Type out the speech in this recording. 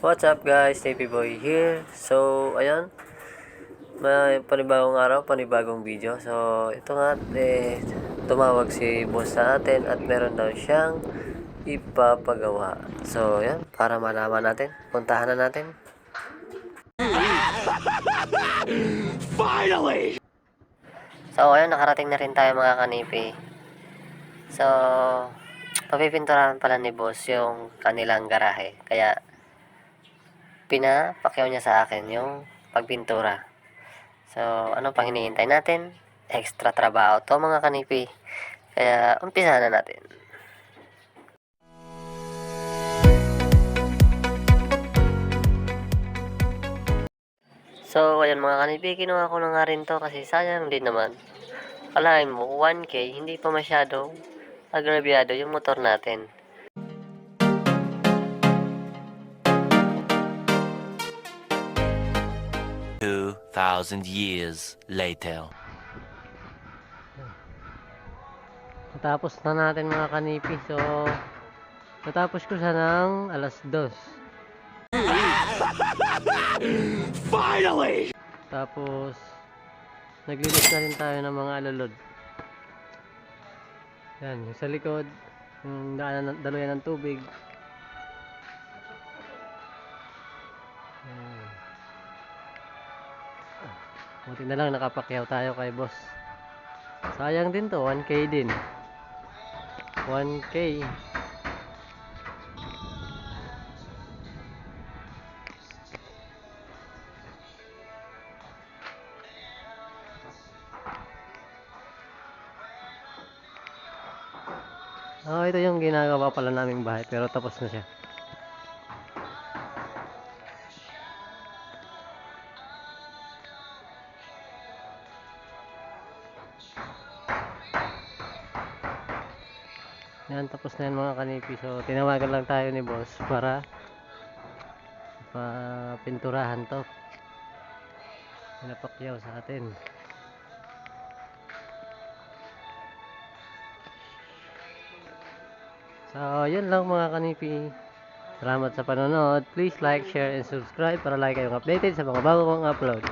What's up guys, Navy Boy here. So, ayan, may panibagong araw, panibagong video. So, ito nga, tumawag si boss sa atin at meron daw siyang ipapagawa. So, ayan, para malaman natin, puntahan na natin. Finally! So, ayan, nakarating na rin tayo mga kanipi. So, papipinturahan pala ni boss yung kanilang garahe. Kaya, pinapakyaw niya sa akin yung pagpintura. So, ano pang hinihintay natin? Extra trabaho to mga kanipi. Kaya, umpisa na natin. So, ayan mga kanipi, kinuha ko na nga rin to kasi sayang din naman. Kalahin mo, 1K, hindi pa masyadong agrabyado yung motor natin. 2,000 years later. Natapos na natin mga kanipi. So, natapos ko siya ng 2:00. Finally! Tapos, naglinis na rin tayo ng mga alulod. Yan, yung sa likod, yung daluyan ng tubig. Yan. Buti na lang nakapakyaw tayo kay boss. Sayang din to, 1K din. 1K. Ito yung ginagawa pala naming bahay pero tapos na siya. Yan, tapos na yan mga kanipi. So, tinawagan lang tayo ni boss para pinturahan to. Pinapakyaw sa atin. So, yun lang mga kanipi. Salamat sa panonood. Please like, share, and subscribe para lagi kayong updated sa mga bago kong upload.